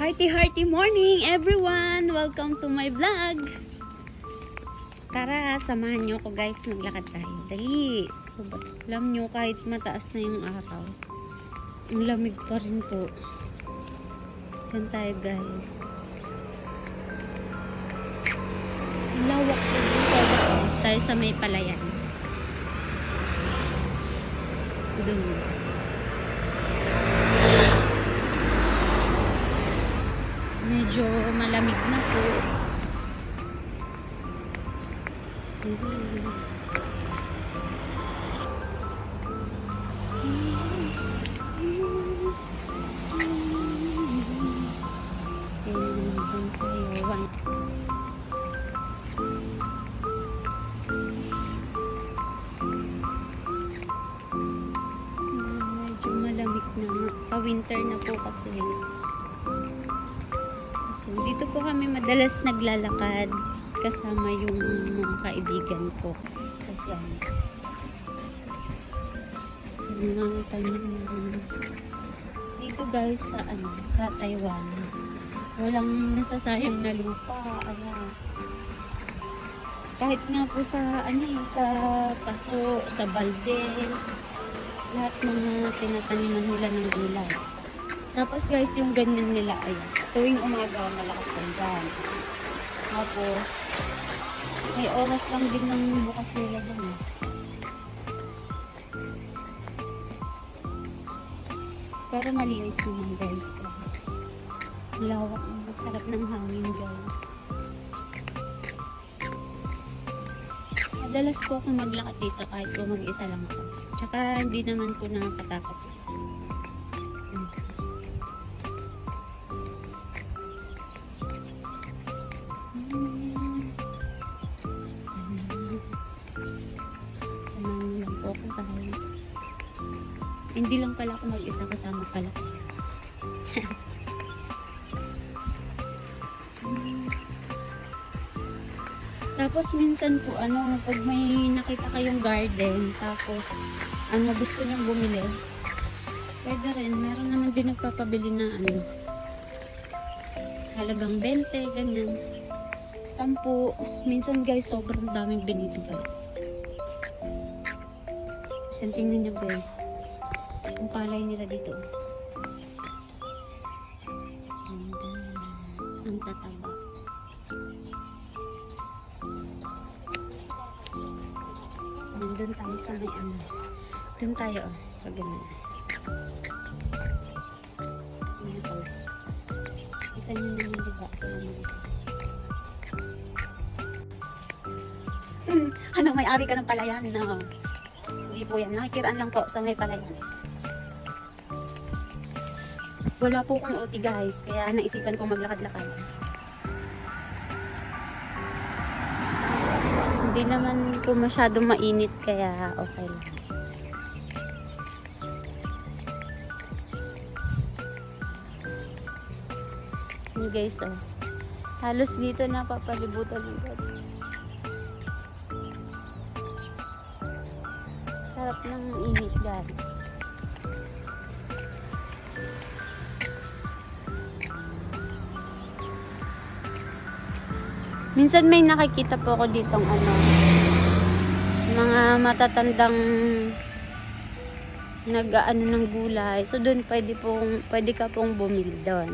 Hearty morning everyone! Welcome to my vlog! Tara, samahan nyo ako guys, maglakad tayo. Dali! So, alam nyo, kahit mataas na yung araw, ang lamig pa rin po. Diyan tayo guys. Ang lawak po dito. Tayo sa may palayan. Doon. Medyo malamig na po. Medyo malamig na. Pa-winter na po kasi. So, dito po kami madalas naglalakad kasama yung mga kaibigan ko. Kasi dito guys sa Taiwan, walang nasasayang na lupa. Kahit nga po sa sa paso, sa balde, lahat mga tinataniman nila ng gulay. Tapos guys, yung ganyan nila ay tuwing umaga malakas ang dyan. Tapos may oras lang din ng bukas nila dyan eh. Pero malinis naman guys. Lawak, sarap ng hangin guys. Madalas po ako maglakad dito kahit po mag-isa lang ako. Tsaka hindi naman po nakakatakot. Hindi lang pala ako mag-isa, kasama pala. Tapos minsan po, pag may nakita kayong garden, tapos gusto niyong bumili, pwede rin. Meron naman din nagpapabili na halagang 20, ganyan. 10. Minsan guys, sobrang daming binibigay. Minsan tingnan nyo guys. Ang palay nila dito. Ang tataba. Nandun tayo sa may Doon tayo pag ganun. Kita nyo naman diba? Anong may-ari ka ng palayan? No. Hindi po yan. Nakikiraan lang po sa may palayan. Wala po kong OT guys, kaya naisipan ko maglakad-lakad. Hindi naman po masyadong mainit, kaya okay lang. Yun guys, halos dito napapalibutan yung bed. Sarap ng init guys. Minsan may nakikita po ako ditong mga matatandang nag-aano ng gulay. So doon pwede ka pong bumili doon.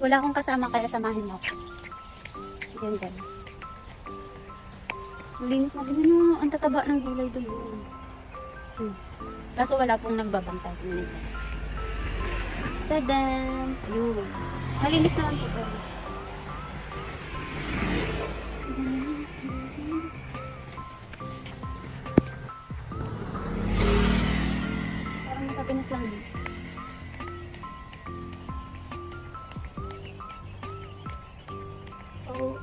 Wala akong kasama kaya samahin mo ako. Yan guys. Linis na din ang tataba ng gulay doon. Kaso wala pong nagbabantay. Tadam! Yun. Malinis naman po ito. Parang nakapinas lang din. Oh.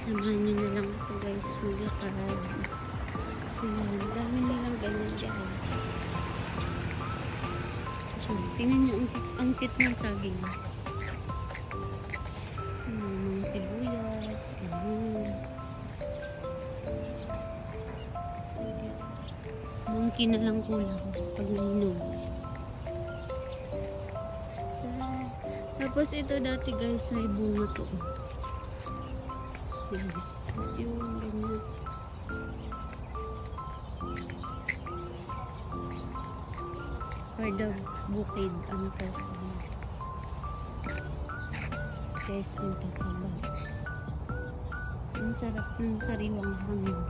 Samahan nyo na lang ako guys maglakad. Ayan, dami nilang ganyan dyan. So, tingnan nyo ang cute ng saging. Mga sibuyas, ganyan. Monkey na lang kulang pag nahinog. Tapos ito dati guys, may bunga to. Tapos yung ganyan. For the bukid, ano to? Guys, ang tataba. Ang sarap ng sariwang hangin.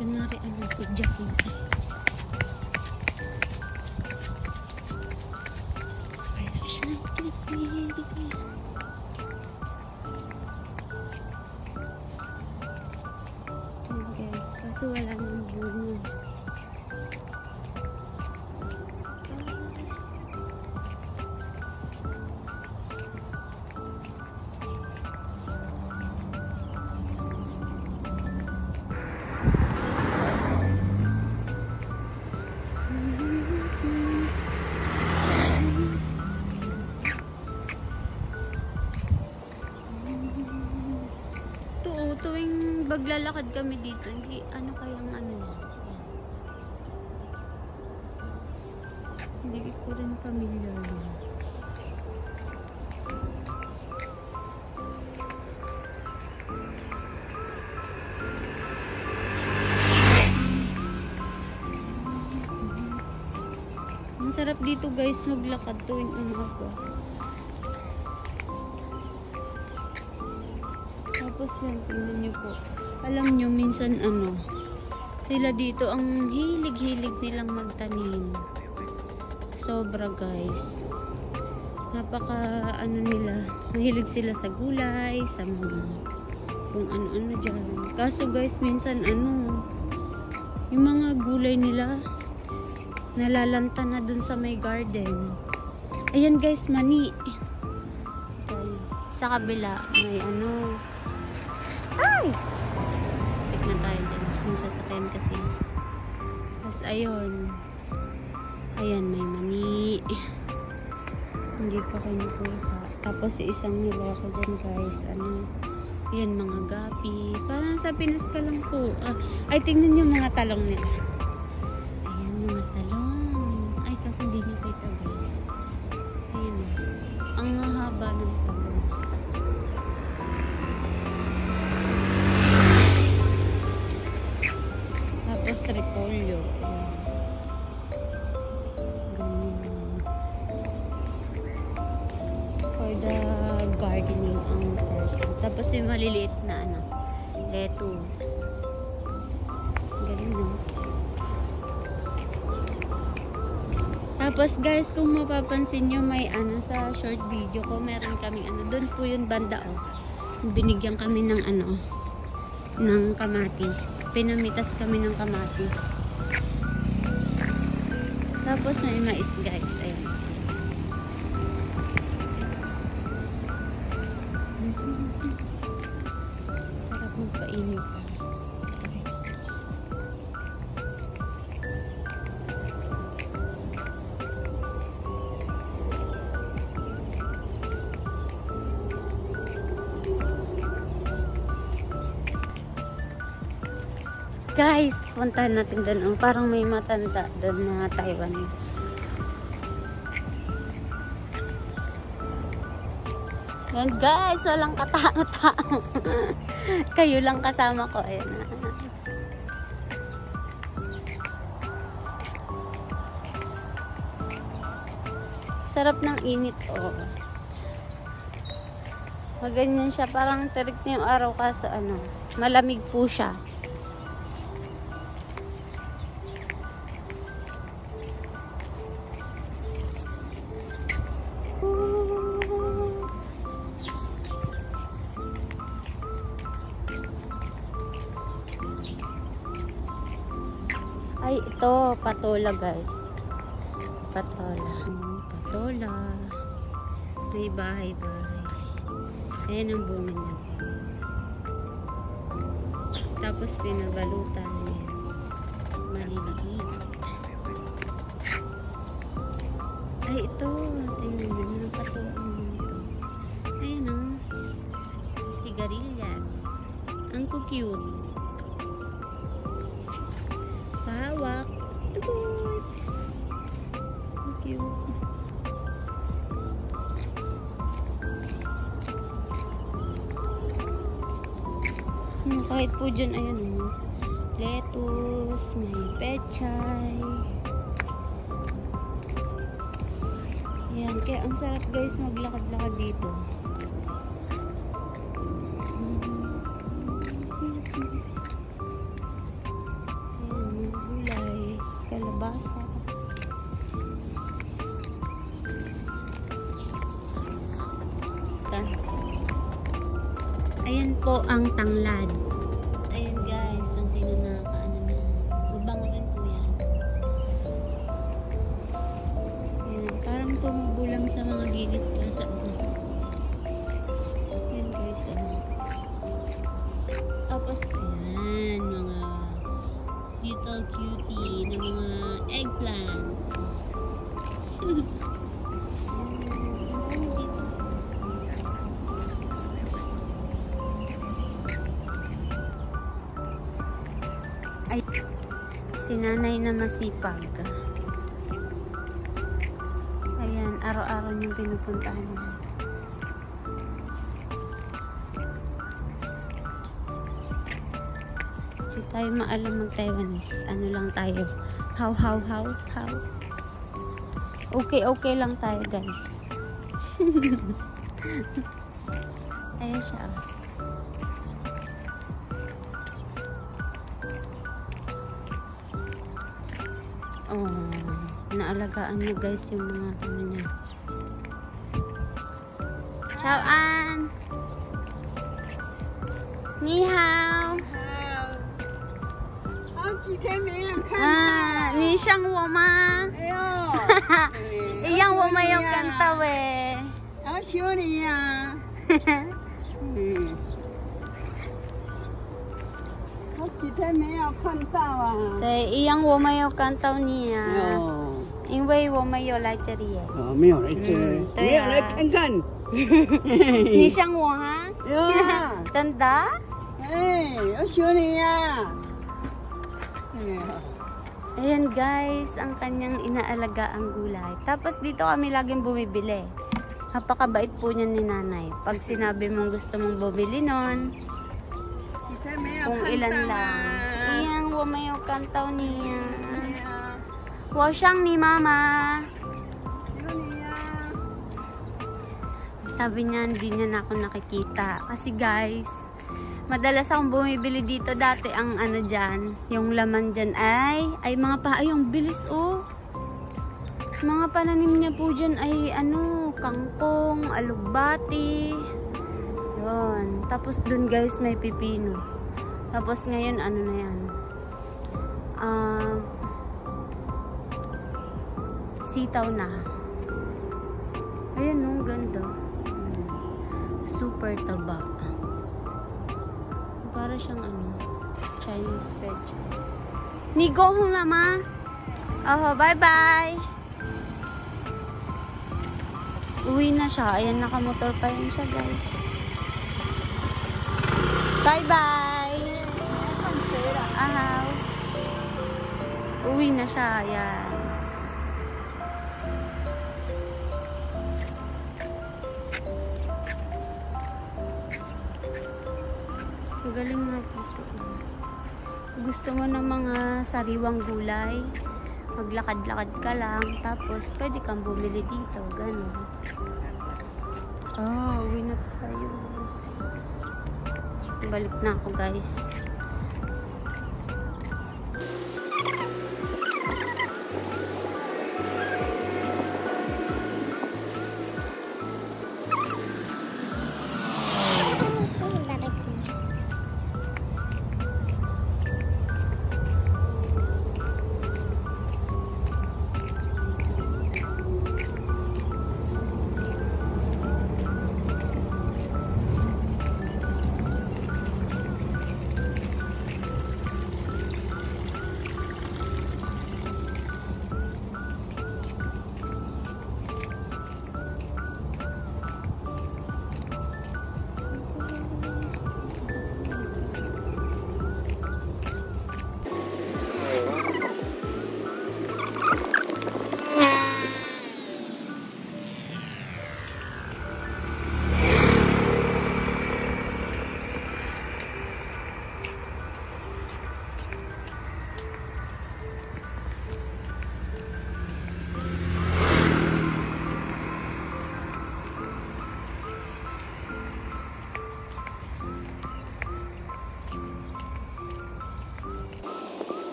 Kunwari ano po, jogging. Guys, kaso wala nang bunga. Tuwing maglalakad kami dito, hindi ano kayang ano yan. Hindi ko rin familiar yan. Ang sarap dito guys maglakad tuwing umaga. Tapos yan, tingnan nyo po. Alam nyo, minsan ano, sila dito ang hilig-hilig nilang magtanim. Sobra guys. Napaka ano nila, mahilig sila sa gulay, sa mga kung ano-ano dyan. Kaso guys, minsan ano, yung mga gulay nila, nalalanta na dun sa may garden. Ayan guys, mani. Sa kabila, may ano, ay! Tignan tayo dyan. Yung sasakyan kasi. Tapos ayun. Ayan, may mani. Hindi pa kayo nakuha. Tapos isang niloko dyan guys. Ano? Ayan, mga gapi. Parang sa Pinas ka lang po. Ay, tingnan yung mga talong nila. Ayan, mga talong. Ay, kasi hindi nyo kita guys. Ayan. Ang haba ng talong. Tapos repolyo. Ganyan. For the gardening ang person. Tapos yung maliliit na ano, lettuce. Ganyan no. Tapos guys, kung mapapansin nyo, may ano sa short video ko, meron kaming ano, doon po yung banda oh. Binigyan kami ng ano, ng kamatis. Pinamitas kami ng kamatis. Tapos may mais guys. Ayan. Sarap magpainit. Okay. Guys, puntahan natin doon. Parang may matanda doon na Taiwanese. Yan guys, walang katao-tao. Kayo lang kasama ko. Ayan na. Sarap ng init oh. Pag ganyan siya, parang terik na yung araw kasi ano, malamig po siya. Ay, ito, patola guys. patola. Patola. May bahay-bahay. Ayan ang bunga niya. Tapos pinabalutan niya. Maliliit. Ay, ito. Tingnan mo. Ang patola mo ito. Ayan o. Sigarilyas. Ang cute. Pawak. Tugoy. Ang cute. Kahit po dyan, ayan o. Lettuce, may pechay. Ayan, kaya ang sarap guys maglakad-lakad dito. Ayan, gulay, kalabasa. Ayan po ang tanglad. Ayan guys, kung sino nakakaano na. Mabango rin po yan. Ayan, parang tumubo lang sa mga gilid ka sa ano. Ayan guys, ano. Tapos, ayan, mga little cutie na mga eggplant. Ay, si nanay na masipag. Ayan, araw-araw niyang pinupuntahan niya. Hindi tayo maalam mag-Taiwanese. Ano lang tayo? How. Okay lang tayo, guys. Ayan siya. Oh, naalagaan niya guys yung mga ano niya. Ciao An. Ni hao. Ni shang wo ma? Iyang wo ma yung kanta we.对，一样我没有看到你啊，因为我没有来这里。没有来这里，没有来看看。你想我啊？真的？我想你呀。Ayan guys, ang kanyang inaalagaang gulay. Tapos dito kami laging bumibili. Napakabait po niya ni nanay. Pag sinabi mong gusto mong bumili nun, kung ilan lang. Iyang wamayo kantaw niya. Wasyang ni mama. Sabi niya, hindi niya na ako nakikita. Kasi guys, madalas akong bumibili dito dati ang ano dyan. Yung laman dyan ay mga ang bilis oh. Mga pananim niya po dyan ay ano, kangkong, alugbati. Yun. Tapos dun guys may pipino. Tapos ngayon, ano na yan? Sitaw na. Ayan, no, ganda. Super taba. Para siyang ano, Chinese veg. Ni go home na ma. Oh, bye-bye. Uwi na siya. Ayan, nakamotor pa yan siya, guys. Bye-bye. Uwi na siya. Ayan. Magaling nga po ito. Gusto mo ng mga sariwang gulay, maglakad-lakad ka lang, tapos pwede kang bumili dito. Ganun. Uwi na tayo. Balik na ako guys.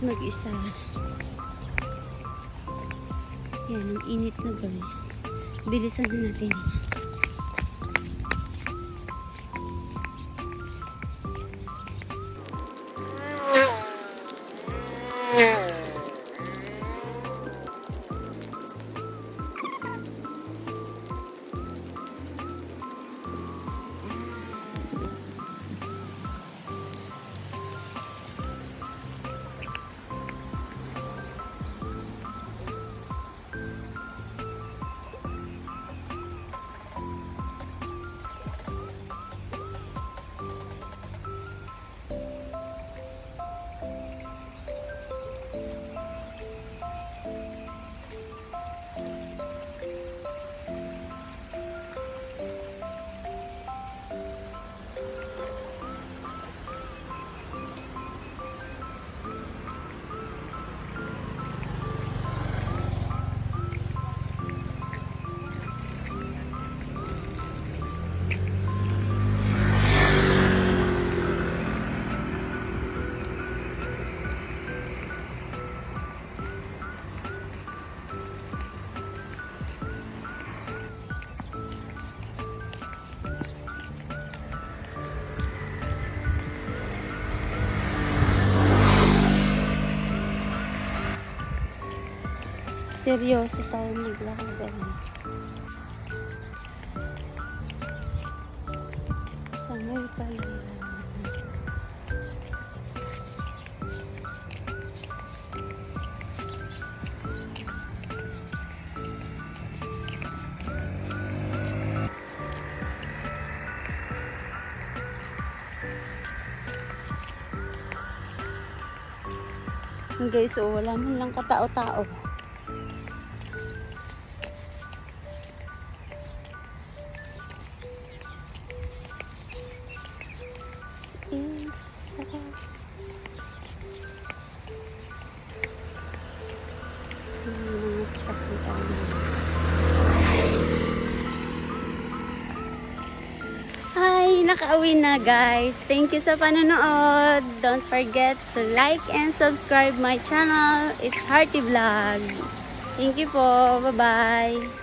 mag-isa. Yan, ang init na guys. Bilisan na natin. Seryoso tayo maglakad. Sa may pala. Guys, oh, wala man lang katao-tao. Hi! Nakauwi na guys. Thank you sa panonood. Don't forget to like and subscribe my channel. It's Hearty Vlog. Thank you po. Bye-bye.